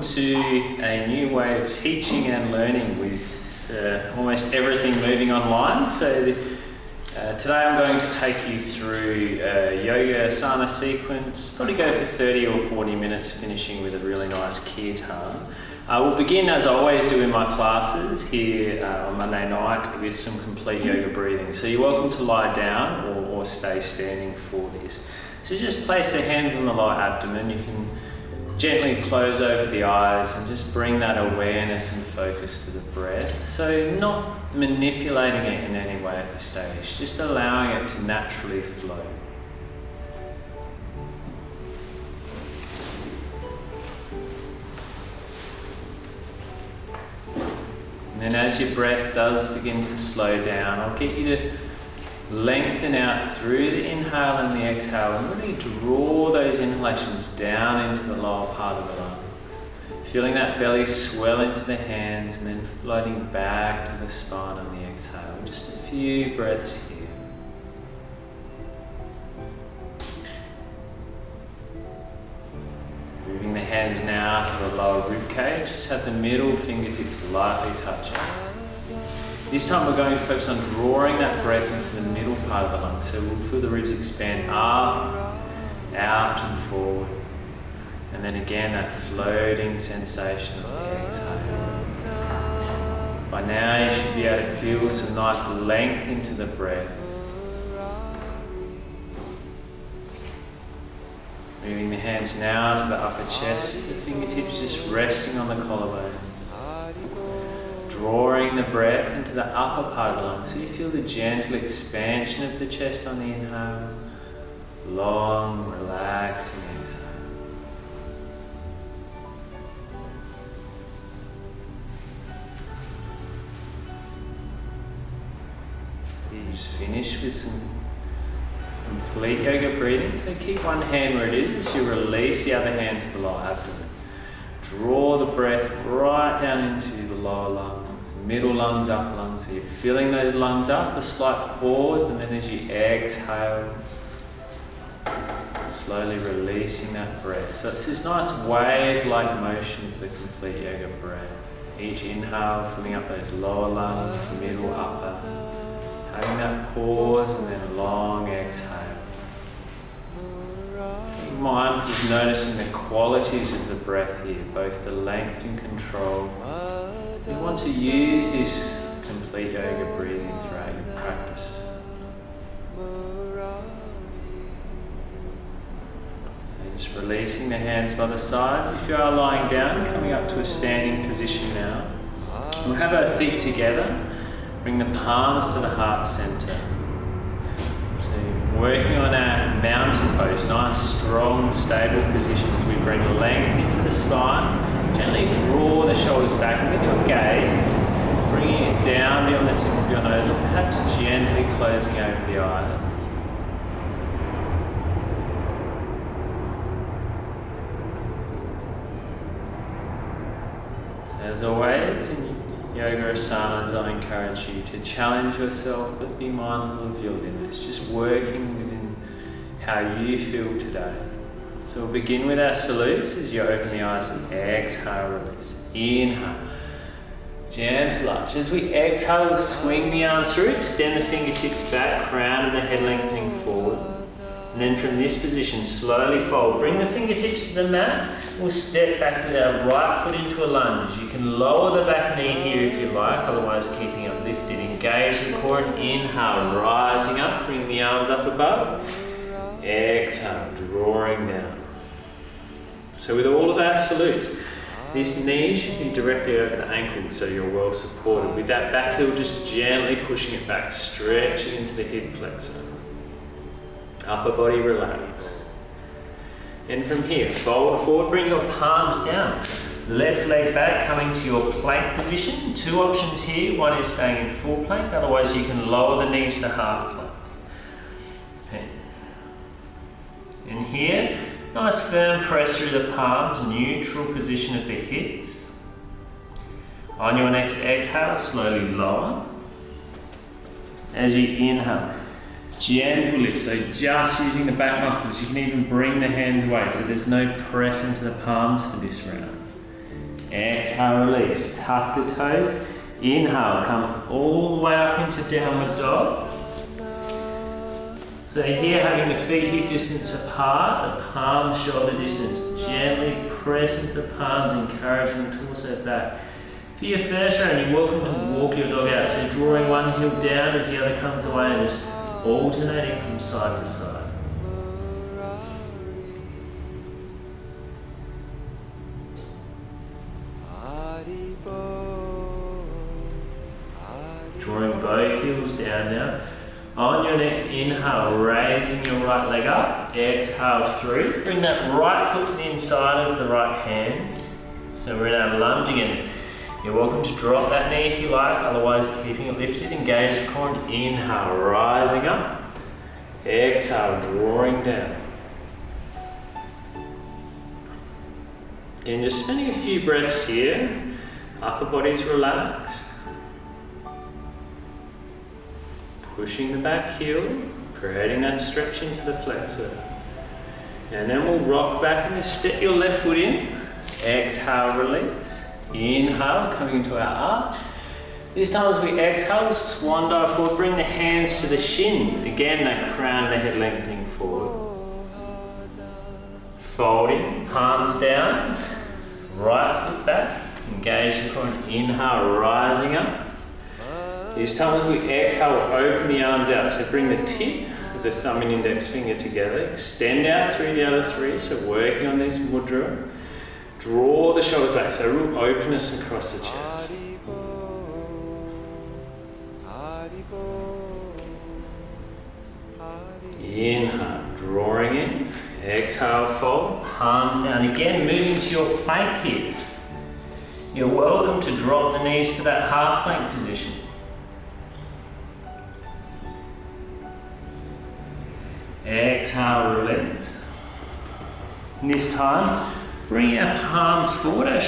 to a new way of teaching and learning with almost everything moving online. So today I'm going to take you through a yoga asana sequence, probably go for 30 or 40 minutes, finishing with a really nice kirtan. We'll begin, as I always do in my classes here on Monday night, with some complete yoga breathing. So you're welcome to lie down or stay standing for this. So just place the hands on the lower abdomen. You can gently close over the eyes and just bring that awareness and focus to the breath. So not manipulating it in any way at this stage, just allowing it to naturally flow. And then as your breath does begin to slow down, I'll get you to lengthen out through the inhale and the exhale and really draw those inhalations down into the lower part of the lungs. Feeling that belly swell into the hands and then floating back to the spine on the exhale. Just a few breaths here. Moving the hands now to the lower rib cage. Just have the middle fingertips lightly touching. This time we're going to focus on drawing that breath into the middle part of the lungs. So we'll feel the ribs expand up, out and forward. And then again that floating sensation of the exhale. By now you should be able to feel some nice length into the breath. Moving the hands now to the upper chest, the fingertips just resting on the collarbone. Drawing the breath into the upper part of the lungs, so you feel the gentle expansion of the chest on the inhale, long, relaxing exhale. You just finish with some complete yoga breathing, so keep one hand where it is as you release the other hand to the lower abdomen. Draw the breath right down into the lower lungs, middle lungs, upper lungs. So you're filling those lungs up, a slight pause, and then as you exhale, slowly releasing that breath. So it's this nice wave-like motion of the complete yoga breath. Each inhale, filling up those lower lungs, middle, upper. Having that pause and then a long exhale. Be mindful of noticing the qualities of the breath here, both the length and control. You want to use this complete yoga breathing throughout your practice. So just releasing the hands by the sides. If you are lying down, coming up to a standing position now. We'll have our feet together. Bring the palms to the heart center. So working on our mountain pose, nice, strong, stable position as we bring length into the spine. Gently draw the shoulders back, and with your gaze, bringing it down beyond the tip of your nose, or perhaps gently closing over the eyelids. So as always, in yoga asanas, I encourage you to challenge yourself, but be mindful of your limits. Just working within how you feel today. So we'll begin with our salutes as you open the eyes and exhale, release. Inhale, gentle arch. As we exhale, we'll swing the arms through, extend the fingertips back, crown of the head lengthening forward. And then from this position, slowly fold. Bring the fingertips to the mat. We'll step back with our right foot into a lunge. You can lower the back knee here if you like, otherwise keeping it lifted. Engage the core and inhale, rising up, bring the arms up above. Exhale, drawing down. So with all of our salutes, this knee should be directly over the ankle so you're well supported. With that back heel, just gently pushing it back, stretching into the hip flexor. Upper body relax. And from here, fold forward, bring your palms down. Left leg back, coming to your plank position. Two options here. One is staying in full plank, otherwise you can lower the knees to half plank. Okay. And here, nice firm press through the palms, neutral position of the hips. On your next exhale, slowly lower. As you inhale, gentle lift, so just using the back muscles. You can even bring the hands away, so there's no press into the palms for this round. Exhale, release. Tuck the toes. Inhale, come all the way up into downward dog. So here, having the feet hip distance apart, the palms shoulder distance. Gently press into the palms, encouraging the torso back. For your first round, you're welcome to walk your dog out. So drawing one heel down as the other comes away and just alternating from side to side. Drawing both heels down now. On your next inhale, raising your right leg up. Exhale through. Bring that right foot to the inside of the right hand. So we're in our lunge again. You're welcome to drop that knee if you like, otherwise keeping it lifted. Engage the core. Inhale, rising up. Exhale, drawing down. Again, just spending a few breaths here. Upper body's relaxed. Pushing the back heel, creating that stretch into the flexor. And then we'll rock back and just step your left foot in. Exhale, release. Inhale, coming into our arch. This time as we exhale, swan dive forward, bring the hands to the shins. Again, that crown of the head lengthening forward. Folding, palms down, right foot back, engage the core, inhale, rising up. This time as we exhale, we'll open the arms out. So bring the tip of the thumb and index finger together. Extend out through the other three. So working on this mudra. Draw the shoulders back. So real openness across the chest. Inhale, drawing in. Exhale, fold. Palms down again. Moving to your plank here. You're welcome to drop the knees to that half plank position. Exhale, release. And this time, bring our palms forward, our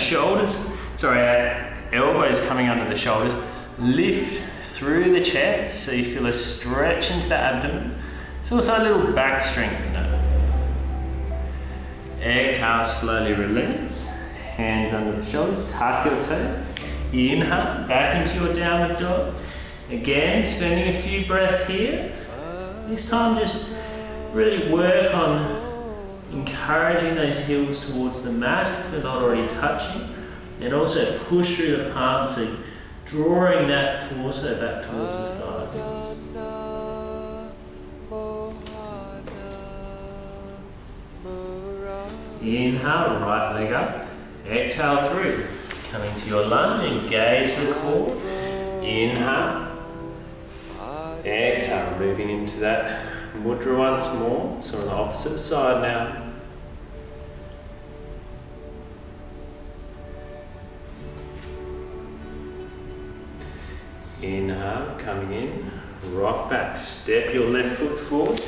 elbows coming under the shoulders. Lift through the chest so you feel a stretch into the abdomen. It's also a little back strengthener. Exhale, slowly release. Hands under the shoulders, tuck your toe. Inhale, back into your downward dog. Again, spending a few breaths here. This time just really work on encouraging those heels towards the mat if they're not already touching, and also push through the palms, so drawing that torso back towards the thigh. Inhale, right leg up. Exhale through. Coming to your lunge, engage the core. Inhale. Exhale, moving into that mudra once more. So on the opposite side now. Inhale, coming in. Rock back, step your left foot forward.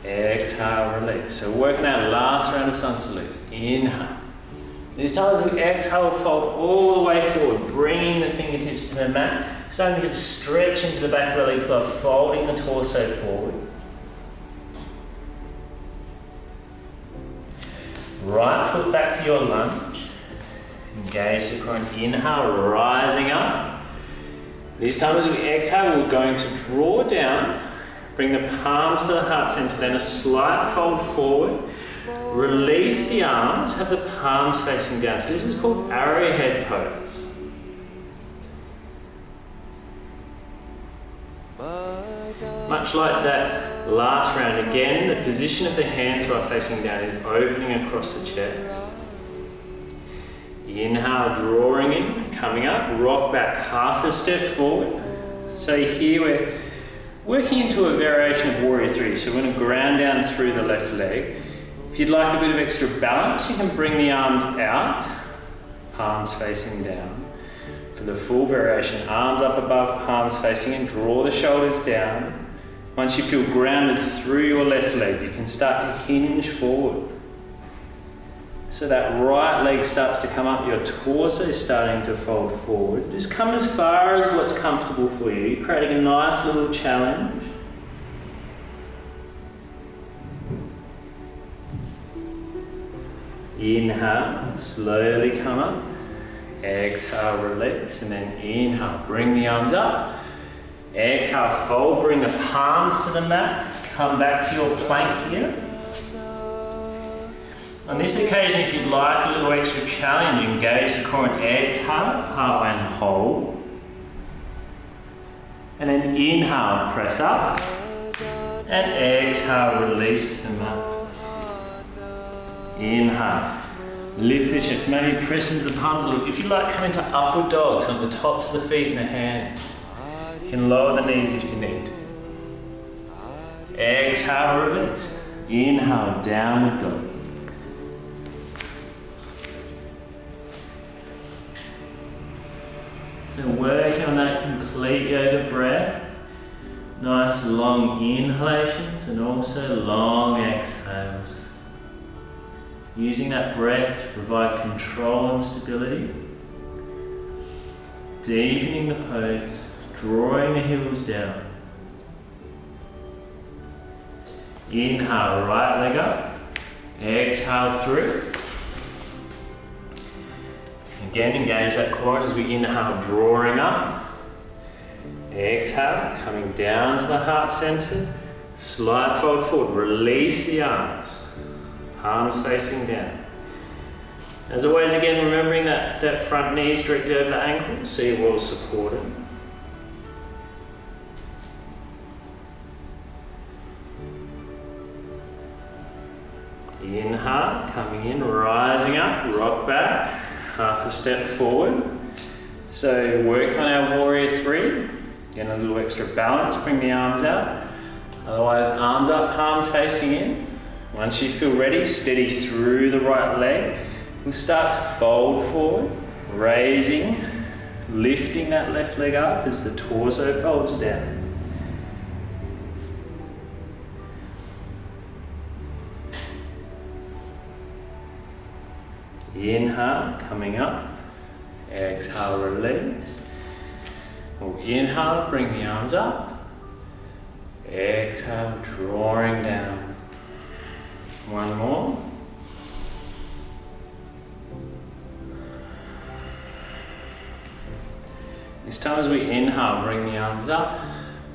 Exhale, release. So working our last round of sun salutes. Inhale. This time as we exhale, fold all the way forward, bringing the fingertips to the mat. Starting to stretch into the back of the legs by folding the torso forward. Right foot back to your lunge. Engage the core. Inhale, rising up. This time as we exhale, we're going to draw down. Bring the palms to the heart center, then a slight fold forward. Release the arms, have the palms facing down. So this is called arrowhead pose. Much like that last round, again, the position of the hands while facing down is opening across the chest. Inhale, drawing in, coming up, rock back half a step forward. So here we're working into a variation of Warrior 3. So we're going to ground down through the left leg. If you'd like a bit of extra balance, you can bring the arms out, palms facing down. For the full variation, arms up above, palms facing in, draw the shoulders down. Once you feel grounded through your left leg, you can start to hinge forward. So that right leg starts to come up, your torso is starting to fold forward. Just come as far as what's comfortable for you. You're creating a nice little challenge. Inhale, slowly come up. Exhale, release, and then inhale, bring the arms up. Exhale, fold, bring the palms to the mat. Come back to your plank here. On this occasion, if you'd like a little extra challenge, engage the core and exhale, part way and hold. And then inhale, press up. And exhale, release to the mat. Inhale, lift the chest, maybe press into the palms a little. If you'd like, come into upward dogs on the tops of the feet and the hands. You can lower the knees if you need. Exhale, release. Inhale, downward dog. So working on that complete yoga breath. Nice long inhalations and also long exhales. Using that breath to provide control and stability. Deepening the pose, drawing the heels down. Inhale, right leg up. Exhale through. Again, engage that core as we inhale, drawing up. Exhale, coming down to the heart center. Slight fold forward, release the arms. Palms facing down. As always, again, remembering that front knee is directly over the ankle, so you're well supported. Inhale, coming in, rising up, rock back. Half a step forward. So work on our warrior three. Get a little extra balance, bring the arms out. Otherwise, arms up, palms facing in. Once you feel ready, steady through the right leg. We'll start to fold forward, raising, lifting that left leg up as the torso folds down. Inhale, coming up. Exhale, release. We'll inhale, bring the arms up. Exhale, drawing down. One more. This time as we inhale, bring the arms up.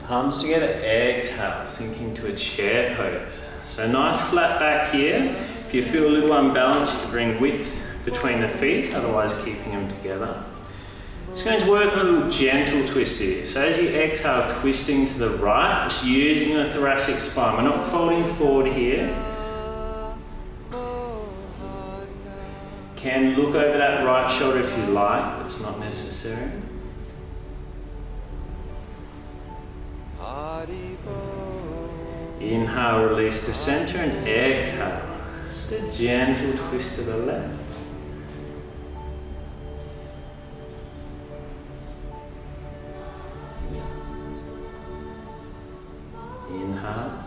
Palms together, exhale, sinking to a chair pose. So nice flat back here. If you feel a little unbalanced, you can bring width between the feet, otherwise keeping them together. It's going to work on a little gentle twist here. So as you exhale, twisting to the right, just using the thoracic spine. We're not folding forward here. Can look over that right shoulder if you like, but it's not necessary. Inhale, release to center, and exhale. Just a gentle twist to the left. Inhale,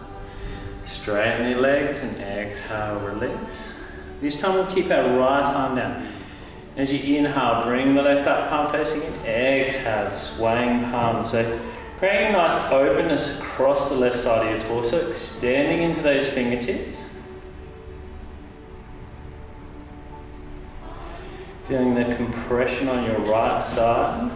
straighten the legs, and exhale, release. This time we'll keep our right arm down. As you inhale, bring the left up, palm facing in. Exhale, swaying palms. So creating a nice openness across the left side of your torso, extending into those fingertips. Feeling the compression on your right side.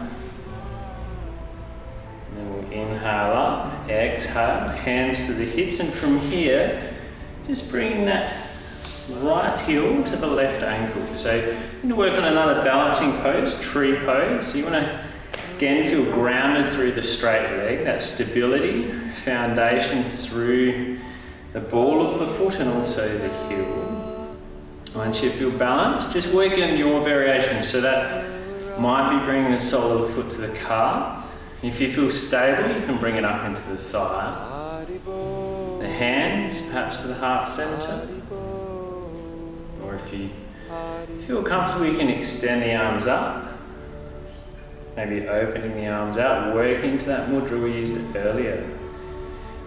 And then we'll inhale up, exhale, hands to the hips, and from here, just bringing that right heel to the left ankle. So you're going to work on another balancing pose, tree pose. So you want to again feel grounded through the straight leg, that stability, foundation through the ball of the foot and also the heel. Once you feel balanced, just work on your variation. So that might be bringing the sole of the foot to the calf. If you feel stable, you can bring it up into the thigh. The hands, perhaps to the heart center. Or if you feel comfortable, you can extend the arms up. Maybe opening the arms out, working to that mudra we used earlier.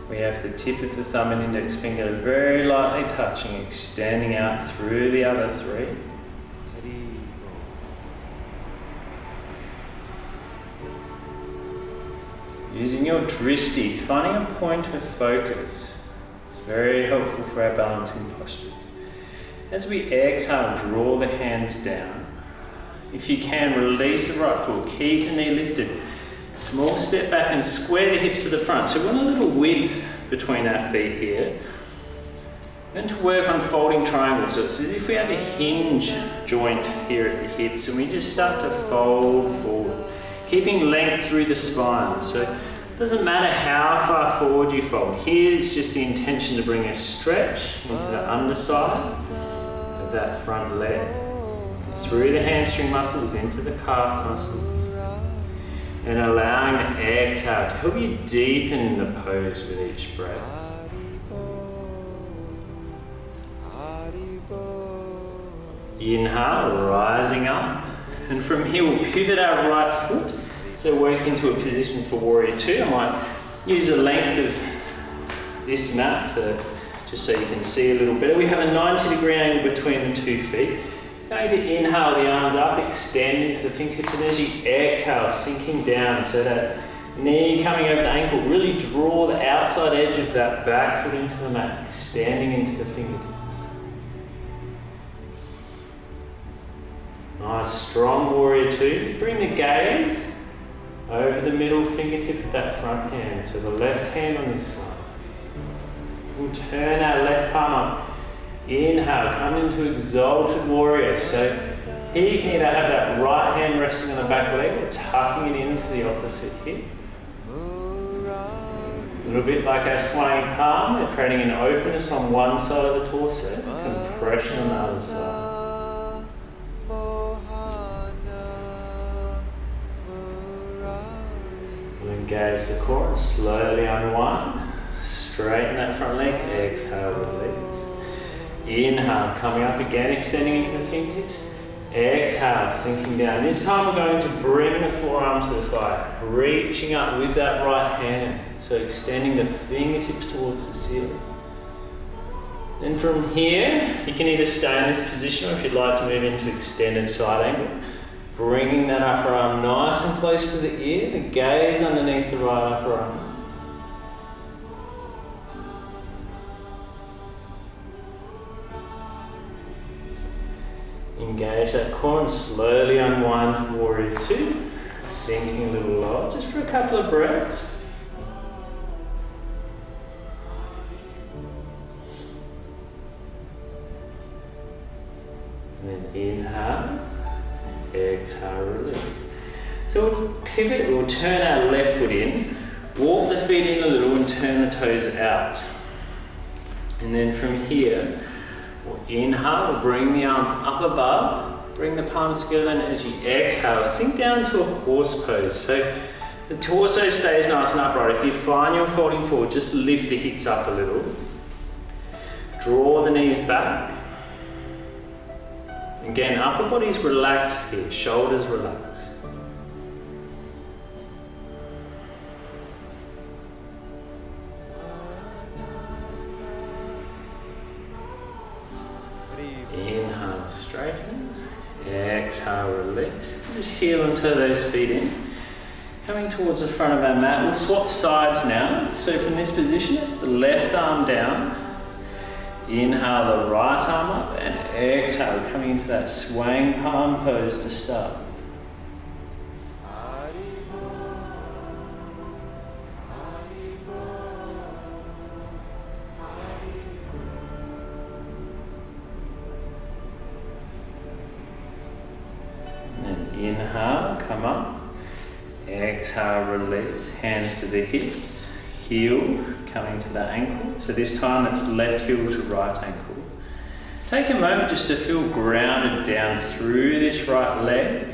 We have the tip of the thumb and index finger very lightly touching, extending out through the other three. Using your dristi, finding a point of focus. It's very helpful for our balancing posture. As we exhale, draw the hands down. If you can, release the right foot, keep the knee lifted. Small step back and square the hips to the front. So we want a little width between our feet here. We're going to work on folding triangles. So it's as if we have a hinge joint here at the hips and we just start to fold forward, keeping length through the spine. So it doesn't matter how far forward you fold. Here it's just the intention to bring a stretch into the underside of that front leg, through the hamstring muscles, into the calf muscles, and allowing the exhale to help you deepen the pose with each breath. Inhale, rising up, and from here we'll pivot our right foot. So work into a position for warrior two. I might use the length of this mat just so you can see a little better. We have a 90-degree angle between the 2 feet. Going to inhale the arms up, extend into the fingertips, and as you exhale, sinking down so that knee coming over the ankle, really draw the outside edge of that back foot into the mat, extending into the fingertips. Nice, strong warrior two. Bring the gaze over the middle fingertip of that front hand. So the left hand on this side. We'll turn our left palm up. Inhale, come into exalted warrior. So here you can either have that right hand resting on the back leg or tucking it into the opposite hip. A little bit like our swaying palm, we're creating an openness on one side of the torso, compression on the other side. Engage the core, slowly unwind, straighten that front leg, exhale, release. Inhale, coming up again, extending into the fingertips. Exhale, sinking down. This time we're going to bring the forearm to the thigh, reaching up with that right hand. So extending the fingertips towards the ceiling. Then from here, you can either stay in this position or if you'd like to move into extended side angle. Bringing that upper arm nice and close to the ear, the gaze underneath the right upper arm. Engage that core and slowly unwind to warrior two, sinking a little lower, just for a couple of breaths. And then inhale. Exhale, release. So we'll pivot, we'll turn our left foot in, walk the feet in a little and turn the toes out. And then from here, we'll inhale, we'll bring the arms up above, bring the palms together, and as you exhale, sink down to a horse pose. So the torso stays nice and upright. If you find you're folding forward, just lift the hips up a little. Draw the knees back. Again, upper body's relaxed here, shoulders relaxed. Inhale, straighten. Exhale, release. Just heel and toe those feet in. Coming towards the front of our mat, we'll swap sides now. So from this position, it's the left arm down. Inhale the right arm up and exhale, coming into that swaying palm pose to start. And then inhale, come up. Exhale, release, hands to the hips. Heel coming to the ankle. So this time it's left heel to right ankle. Take a moment just to feel grounded down through this right leg.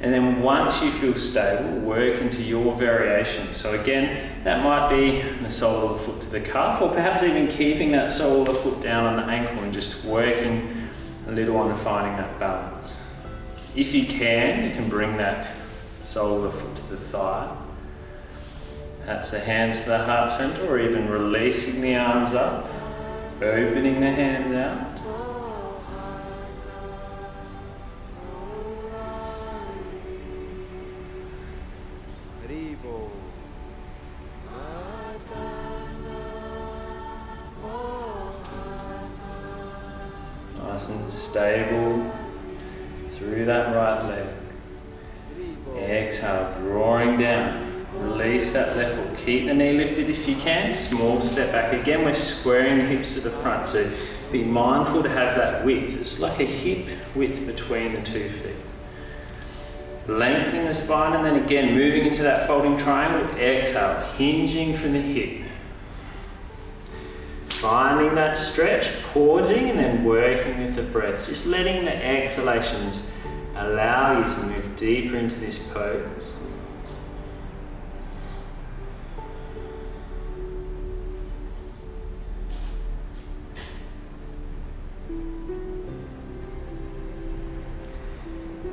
And then once you feel stable, work into your variation. So again, that might be the sole of the foot to the calf, or perhaps even keeping that sole of the foot down on the ankle and just working a little on finding that balance. If you can bring that sole of the foot to the thigh. Perhaps the hands to the heart center, or even releasing the arms up, opening the hands out. Nice and stable through that right leg. Exhale, drawing down. Release that left foot. Keep the knee lifted if you can. Small step back. Again, we're squaring the hips to the front, so be mindful to have that width. It's like a hip width between the 2 feet. Lengthening the spine, and then again moving into that folding triangle. Exhale, hinging from the hip. Finding that stretch, pausing, and then working with the breath. Just letting the exhalations allow you to move deeper into this pose.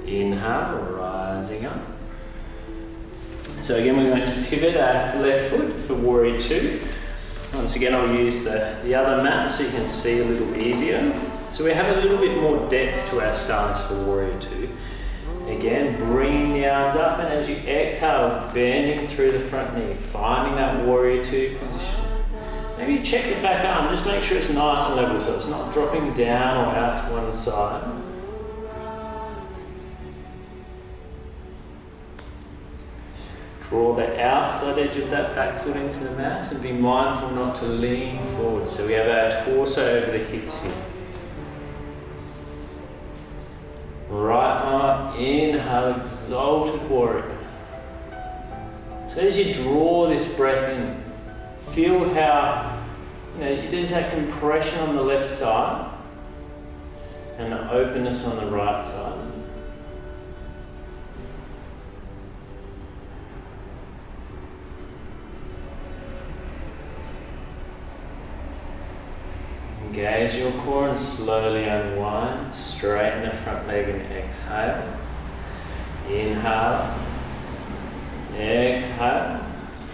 Inhale, rising up. So again, we're going to pivot our left foot for warrior 2. Once again, I'll use the other mat so you can see a little easier. So we have a little bit more depth to our stance for warrior 2. Again, bringing the arms up, and as you exhale, bending through the front knee, finding that warrior 2 position. Maybe check the back arm, just make sure it's nice and level so it's not dropping down or out to one side. Draw the outside edge of that back foot into the mat, and be mindful not to lean forward. So we have our torso over the hips here. Right arm up, inhale, exalted warrior. So as you draw this breath in, feel how there's that compression on the left side and the openness on the right side. Engage your core and slowly unwind. Straighten the front leg and exhale. Inhale. Exhale.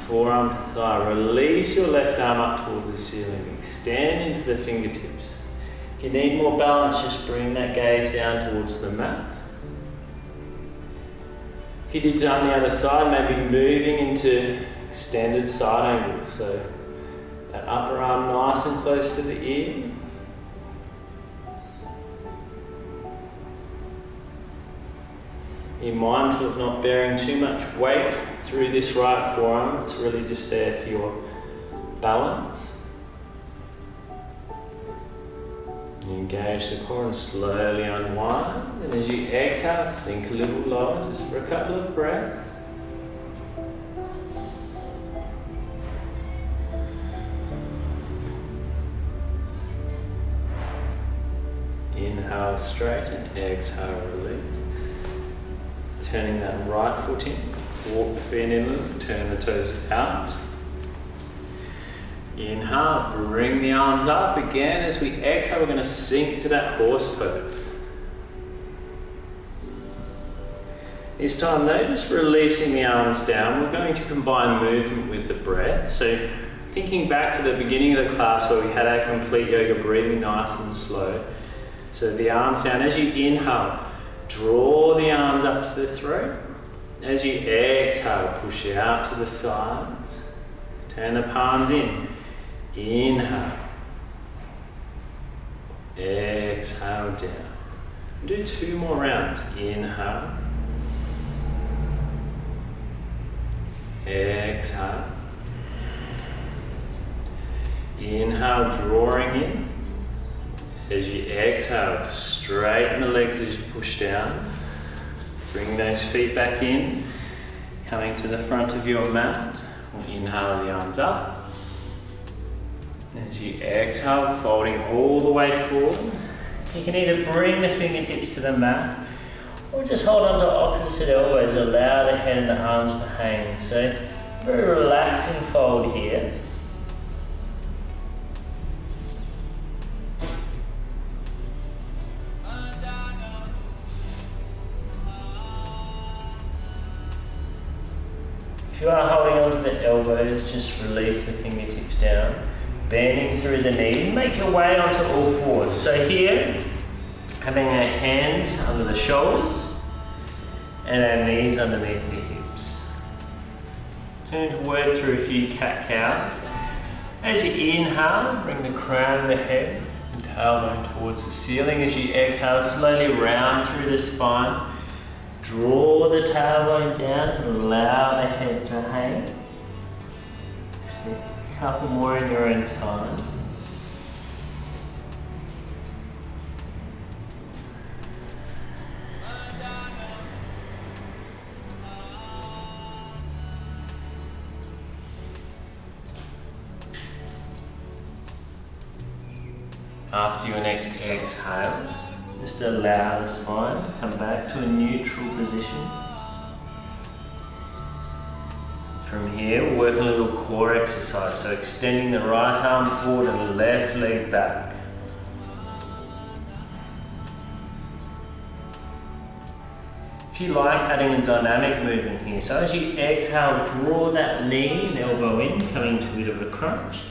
Forearm to thigh. Release your left arm up towards the ceiling. Extend into the fingertips. If you need more balance, just bring that gaze down towards the mat. If you did on the other side, maybe moving into extended side angles. So that upper arm nice and close to the ear. Be mindful of not bearing too much weight through this right forearm. It's really just there for your balance. Engage the core and slowly unwind. And as you exhale, sink a little lower just for a couple of breaths. Inhale, straighten. Exhale, release. Turning that right foot in. Walk the feet in a little. Turn the toes out. Inhale, bring the arms up again. As we exhale, we're going to sink to that horse pose. This time though, just releasing the arms down, we're going to combine movement with the breath. So thinking back to the beginning of the class where we had our complete yoga breathing nice and slow. So the arms down. As you inhale, draw the arms up to the throat. As you exhale, push out to the sides. Turn the palms in. Inhale. Exhale down. Do 2 more rounds. Inhale. Exhale. Inhale, drawing in. As you exhale, straighten the legs as you push down. Bring those feet back in. Coming to the front of your mat. We'll inhale the arms up. As you exhale, folding all the way forward. You can either bring the fingertips to the mat or just hold on to opposite elbows. Allow the head and the arms to hang. So very relaxing fold here. If you are holding onto the elbows, just release the fingertips down. Bending through the knees, make your way onto all fours. So here, having our hands under the shoulders and our knees underneath the hips. Going to work through a few cat-cows. As you inhale, bring the crown of the head and tailbone towards the ceiling. As you exhale, slowly round through the spine. Draw the tailbone down and allow the head to hang. Just a couple more in your own time. After your next exhale, just allow the spine to come back to a neutral position. From here, we'll work a little core exercise, so extending the right arm forward and the left leg back. If you like, adding a dynamic movement here. So as you exhale, draw that knee and elbow in, coming to a bit of a crunch.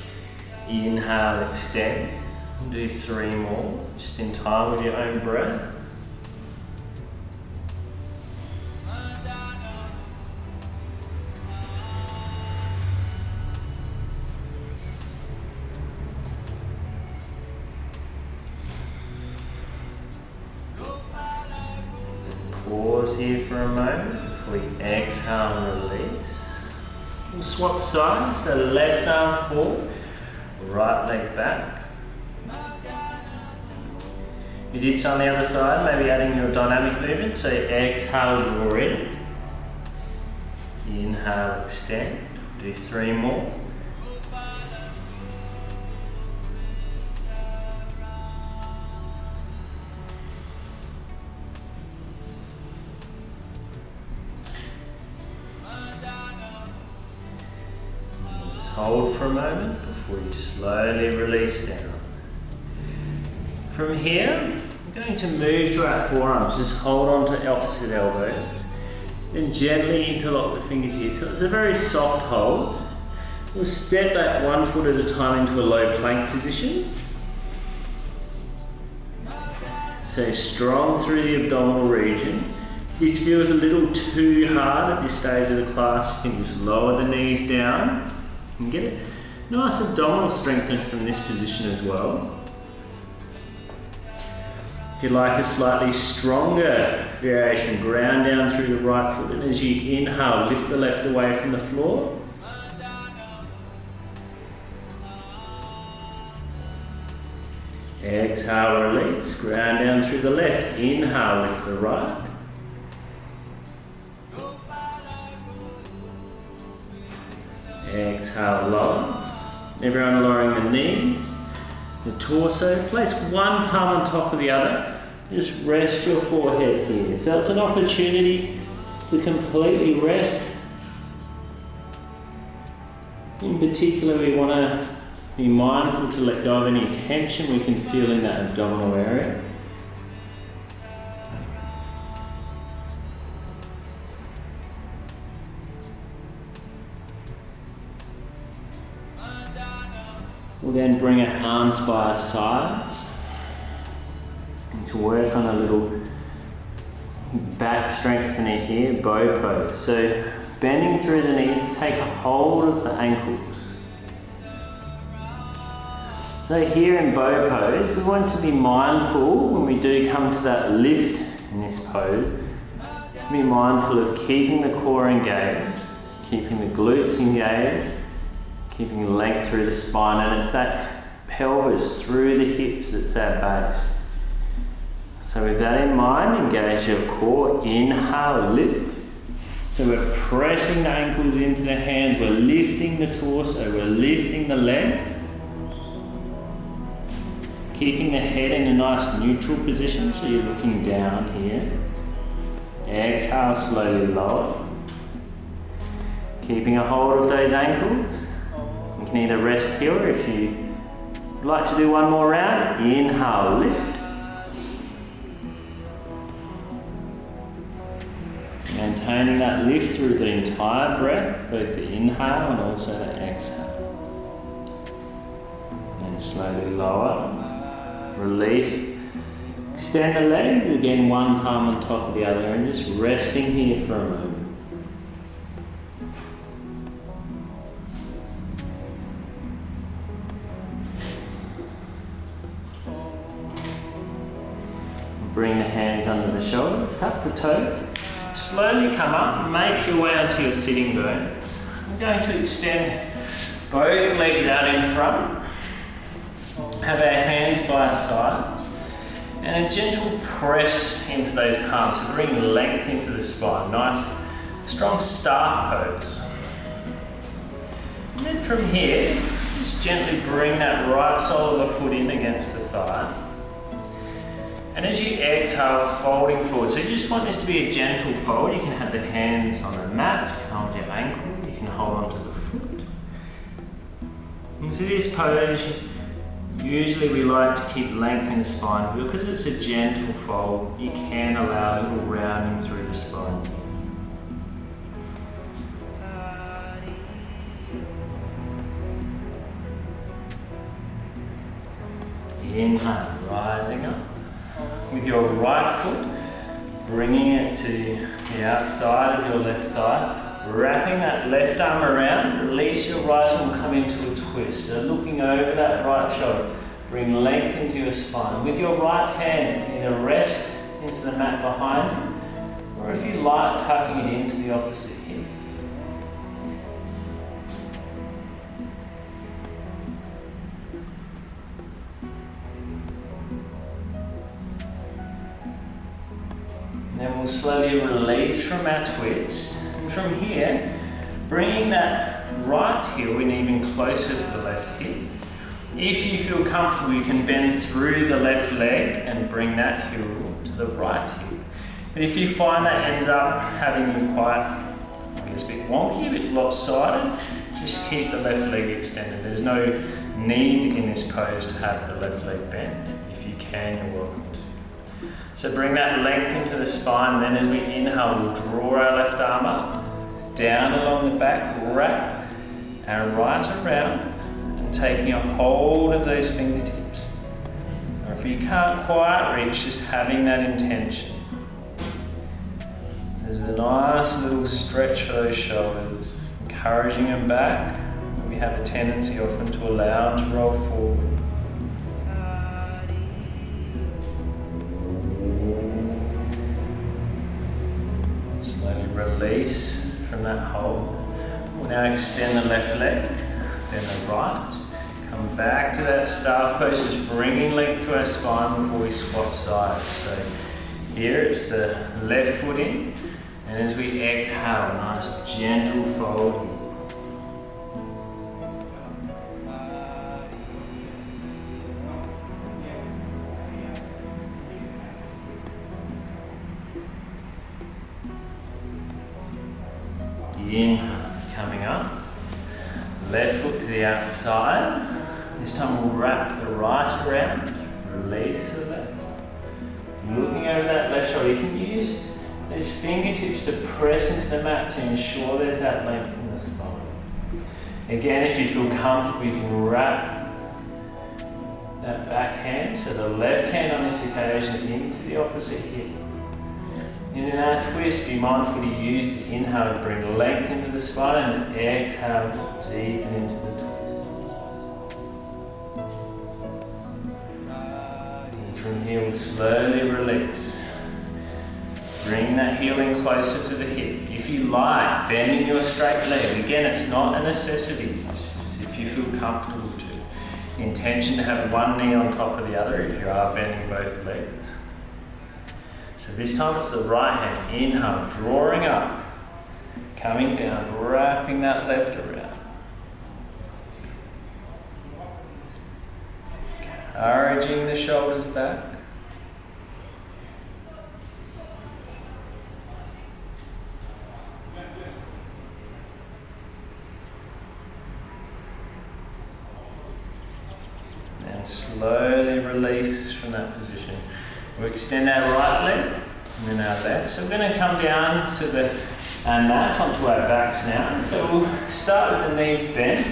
Inhale, extend. Do 3 more, just in time with your own breath. Pause here for a moment before you exhale and release. We'll swap sides, so left arm forward, right leg back. You did some on the other side, maybe adding your dynamic movement, so exhale, draw in. Inhale, extend. Do 3 more. Just hold for a moment before you slowly release down. From here, we're going to move to our forearms. Just hold on to opposite elbows. Then gently interlock the fingers here. So it's a very soft hold. We'll step back 1 foot at a time into a low plank position. So strong through the abdominal region. If this feels a little too hard at this stage of the class, you can just lower the knees down and get a nice abdominal strengthening from this position as well. If you like a slightly stronger variation, ground down through the right foot, and as you inhale, lift the left away from the floor. Exhale, release, ground down through the left, inhale, lift the right. Exhale, lower. Everyone lowering the knees. The torso, place one palm on top of the other. Just rest your forehead here. So it's an opportunity to completely rest. In particular, we want to be mindful to let go of any tension we can feel in that abdominal area. We'll then bring our arms by our sides and to work on a little back strengthening here, bow pose. So bending through the knees, take hold of the ankles. So here in bow pose, we want to be mindful when we do come to that lift in this pose, be mindful of keeping the core engaged, keeping the glutes engaged, keeping length through the spine, and it's that pelvis through the hips that's our base. So with that in mind, engage your core, inhale, lift. So we're pressing the ankles into the hands, we're lifting the torso, we're lifting the legs. Keeping the head in a nice neutral position, so you're looking down here. Exhale, slowly lower. Keeping a hold of those ankles. You can either rest here, or if you would like to do one more round, inhale, lift. Maintaining that lift through the entire breath, both the inhale and also the exhale. And slowly lower, release. Extend the legs, again one palm on top of the other, and just resting here for a moment. Bring the hands under the shoulders, tuck the toes. Slowly come up, make your way onto your sitting bones. I'm going to extend both legs out in front. Have our hands by our sides. And a gentle press into those palms. So bring length into the spine. Nice, strong staff pose. And then from here, just gently bring that right sole of the foot in against the thigh. And as you exhale, folding forward. So you just want this to be a gentle fold. You can have the hands on the mat, you can hold your ankle, you can hold onto the foot. And for this pose, usually we like to keep length in the spine, but because it's a gentle fold, you can allow a little rounding through the spine. Inhale, rising up. With your right foot, bringing it to the outside of your left thigh, wrapping that left arm around, release your right arm, come into a twist. So looking over that right shoulder, bring length into your spine. With your right hand, either rest into the mat behind you, or if you like, tucking it into the opposite hip. Then we'll slowly release from our twist. And from here, bringing that right heel in even closer to the left hip. If you feel comfortable, you can bend through the left leg and bring that heel to the right hip. But if you find that ends up having you quite, I guess, a bit wonky, a bit lopsided, just keep the left leg extended. There's no need in this pose to have the left leg bent. If you can, you're welcome to. So bring that length into the spine, then as we inhale, we'll draw our left arm up, down along the back, wrap our right around, and taking a hold of those fingertips. Or if you can't quite reach, just having that intention. There's a nice little stretch for those shoulders, encouraging them back. We have a tendency often to allow them to roll forward. Release from that hold. We'll now extend the left leg, then the right. Come back to that staff pose, just bringing length to our spine before we swap sides. So here it's the left foot in, and as we exhale, a nice gentle fold. Inhale, coming up. Left foot to the outside. This time we'll wrap the right around. Release the left. Looking over that left shoulder. You can use these fingertips to press into the mat to ensure there's that length in the spine. Again, if you feel comfortable, you can wrap that back hand, so the left hand on this occasion into the opposite hip. And in our twist, be mindful to use the inhale to bring length into the spine and exhale to deepen into the twist. And from here, we'll slowly release. Bring that heel in closer to the hip. If you like, bending your straight leg. Again, it's not a necessity. Just if you feel comfortable to. The intention to have one knee on top of the other if you are bending both legs. So this time it's the right hand. Inhale, drawing up, coming down, wrapping that left around. Encouraging the shoulders back. And slowly release from that position. We'll extend our right leg and then our left. So we're going to come down to the mat onto our backs now. So we'll start with the knees bent,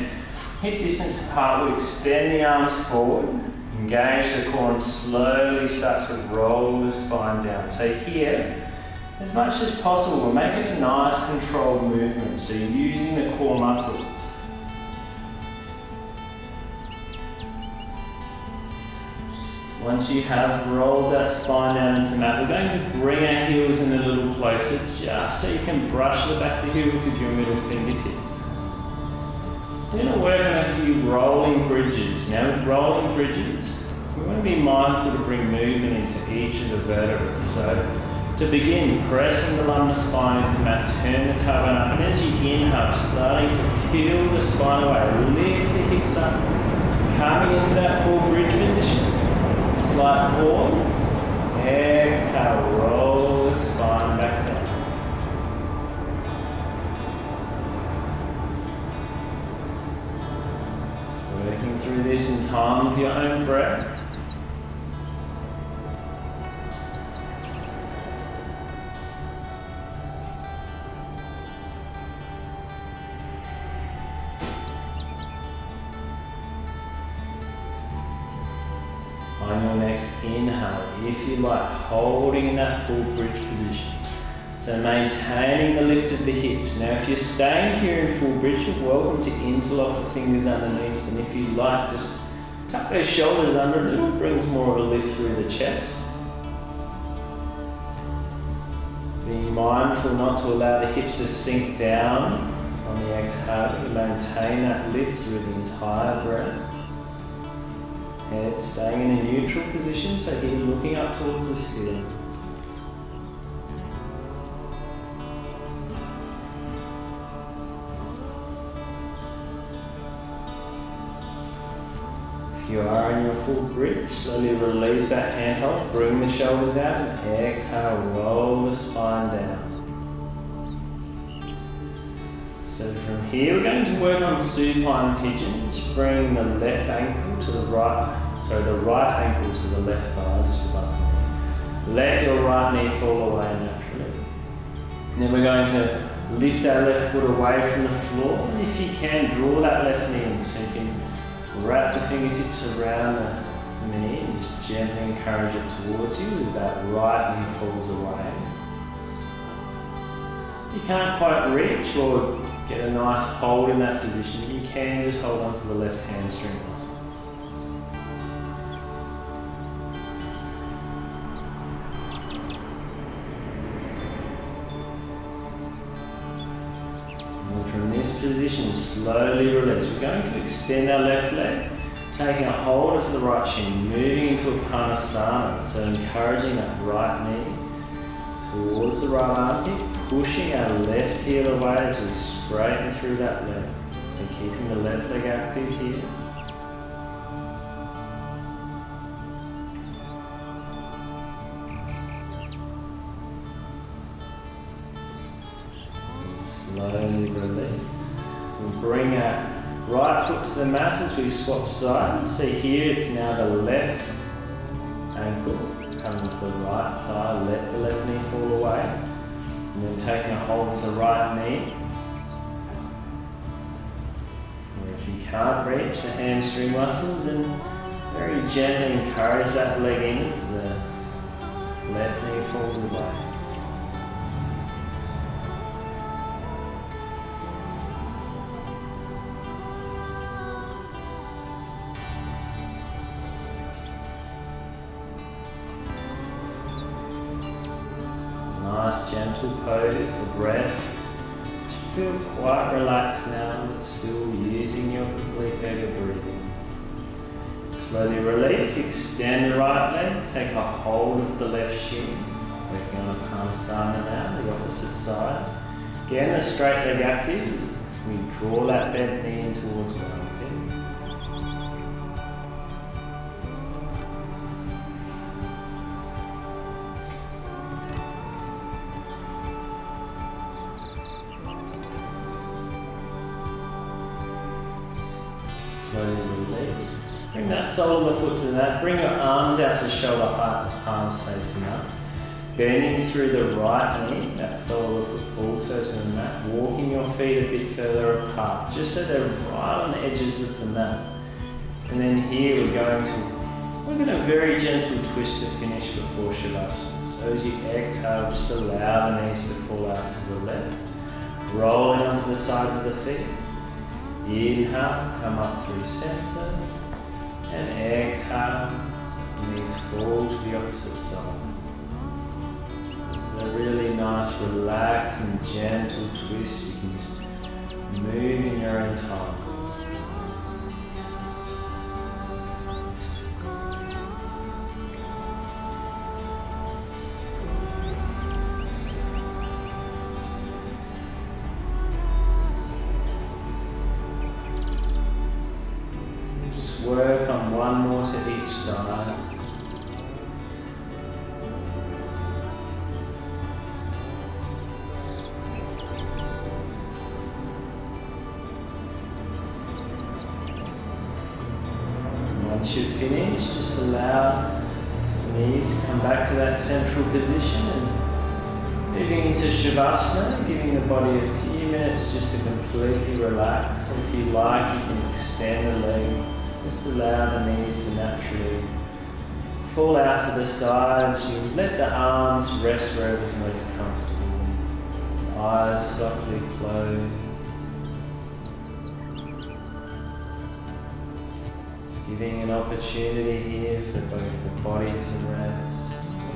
hip distance apart. We'll extend the arms forward, engage the core and slowly start to roll the spine down. So here, as much as possible, we're making a nice controlled movement. So you're using the core muscles. Once you have rolled that spine down into the mat, we're going to bring our heels in a little closer, just so you can brush the back of the heels with your middle fingertips. We're going to work on a few rolling bridges. Now with rolling bridges, we want to be mindful to bring movement into each of the vertebrae. So to begin, pressing the lumbar spine into the mat, turn the tailbone up, and as you inhale, starting to peel the spine away, lift the hips up, coming into that full bridge position. Slight pause, exhale, roll the spine back down. Working through this in time with your own breath. On your next inhale, if you like, holding in that full bridge position. So maintaining the lift of the hips. Now if you're staying here in full bridge, you're welcome to interlock the fingers underneath, and if you like, just tuck those shoulders under a little, brings more of a lift through the chest. Being mindful not to allow the hips to sink down on the exhale, you maintain that lift through the entire breath. Head staying in a neutral position, so here looking up towards the ceiling. If you are in your full bridge, slowly release that handhold, bring the shoulders out, and exhale, roll the spine down. So from here we're going to work on supine pigeon. Just bring the left ankle to the right, the right ankle to the left thigh, just above the knee. Let your right knee fall away naturally. And then we're going to lift our left foot away from the floor. And if you can, draw that left knee in, so you can wrap the fingertips around the knee and just gently encourage it towards you as that right knee falls away. You can't quite reach or get a nice hold in that position. You can just hold onto the left hamstring muscle. And from this position, slowly release. We're going to extend our left leg, taking a hold of the right shin, moving into a panasana. So encouraging that right knee towards the right armpit, pushing our left heel away as we straighten through that leg. So keeping the left leg active here. Slowly release. We'll bring our right foot to the mat as we swap sides. So here it's now the left ankle coming to the right thigh. Let the left knee fall away. And then taking a hold of the right knee. And if you can't reach the hamstring muscles, then very gently encourage that leg in as the left knee falls away. Nice gentle pose, the breath. Feel quite relaxed now, but still using your complete bag of breathing. Slowly release, extend the right leg, take a hold of the left shin. Working on a panasana now, the opposite side. Again, the straight leg active as we draw that bent knee in towards the armpit. Slowly release. Bring that sole of the foot to the mat. Bring your arms out to shoulder height with palms facing up. Bending through the right knee, that sole of the foot also to the mat. Walking your feet a bit further apart, just so they're right on the edges of the mat. And then here we're going to very gentle twist to finish before Shavasana. So as you exhale, just allow the knees to fall out to the left. Rolling onto the sides of the feet. Inhale, come up through center, and exhale, Knees fall to the opposite side. This is a really nice, relaxed and gentle twist. You can just move in your own time. Work on one more to each side. And once you've finished, just allow the knees to come back to that central position and moving into Shavasana, giving the body a few minutes just to completely relax. If you like, you can extend the legs. Just allow the knees to naturally fall out to the sides. You let the arms rest wherever's most comfortable. Eyes softly closed. Just giving an opportunity here for both the body to rest,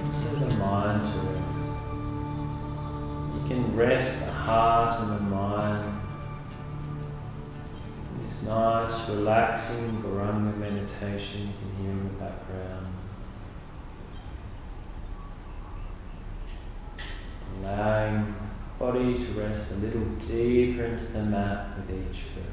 also the mind to rest. You can rest the heart and the mind. This nice, relaxing Guranga meditation you can hear in the background. Allowing the body to rest a little deeper into the mat with each breath.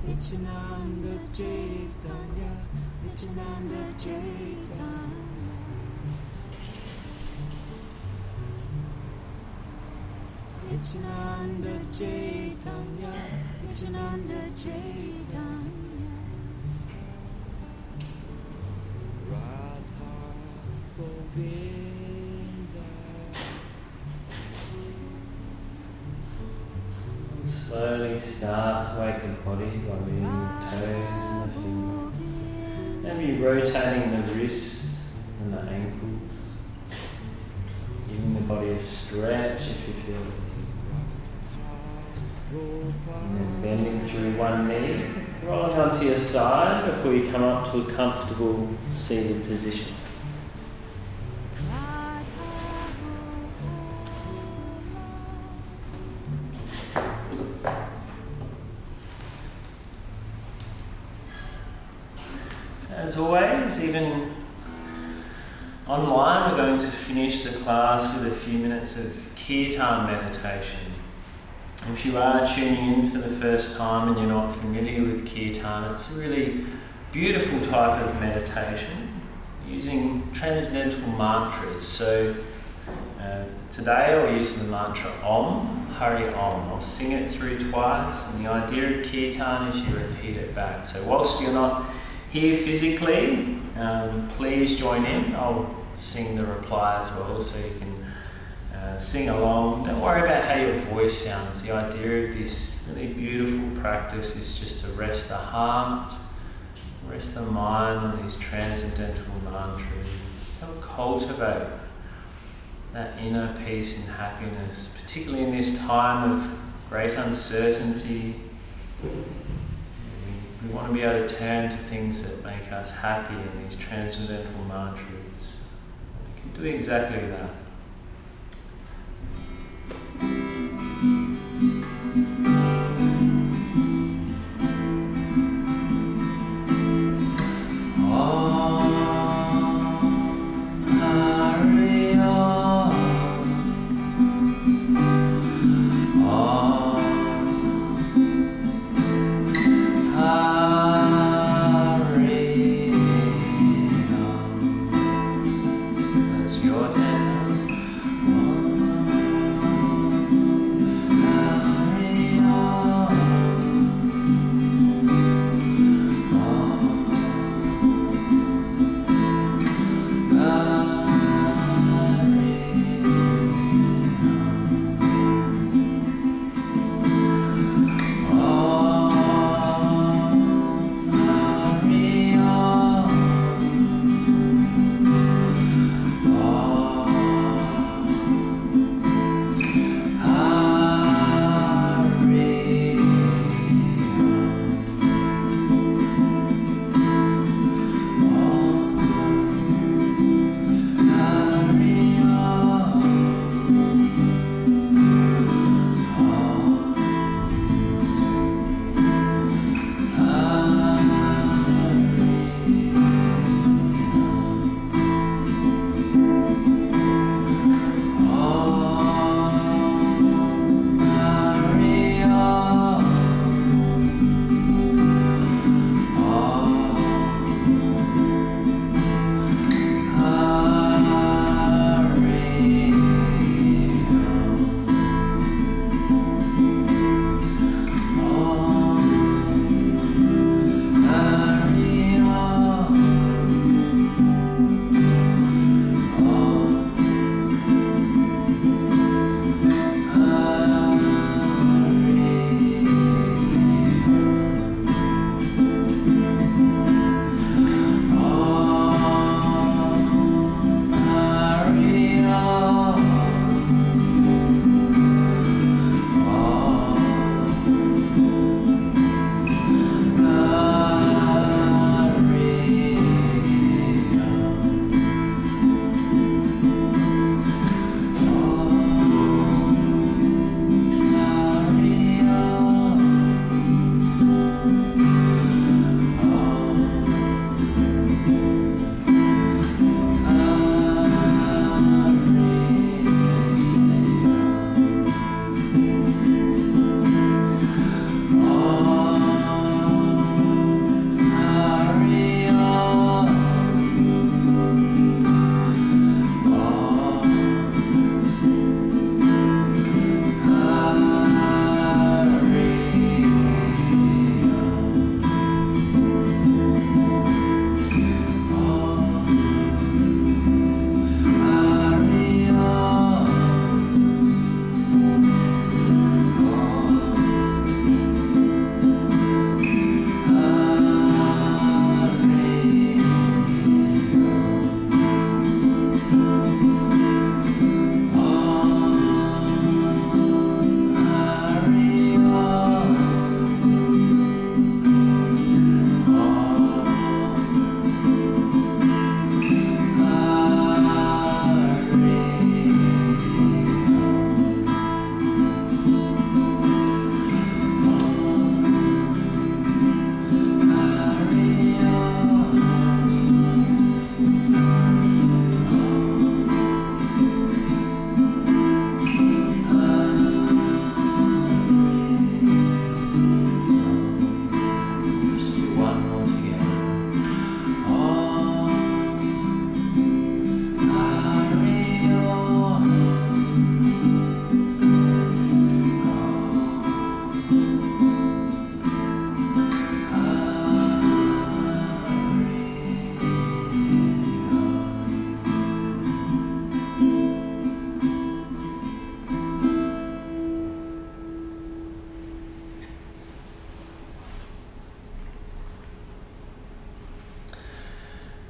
Nityananda Chaitanya, Nityananda Chaitanya, Nityananda Chaitanya, Nityananda Chaitanya, Radha Govinda. Slowly start to wake the body by moving the toes and the fingers. Maybe rotating the wrists and the ankles. Giving the body a stretch if you feel it. And then bending through one knee, rolling onto your side before you come up to a comfortable seated position. As always, even online, we're going to finish the class with a few minutes of Kirtan meditation. If you are tuning in for the first time and you're not familiar with Kirtan, it's a really beautiful type of meditation using transcendental mantras. So today I'll use the mantra Om, Hari Om. I'll sing it through twice, and the idea of Kirtan is you repeat it back. So whilst you're not here physically, please join in. I'll sing the reply as well, so you can sing along. Don't worry about how your voice sounds. The idea of this really beautiful practice is just to rest the heart, rest the mind on these transcendental mantras. Help cultivate that inner peace and happiness, particularly in this time of great uncertainty. We want to be able to turn to things that make us happy in these transcendental mantras. We can do exactly that. your turn.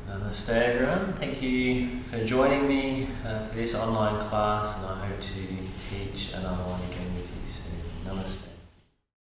Namaste everyone, thank you for joining me for this online class, and I hope to teach another one again with you soon. Namaste.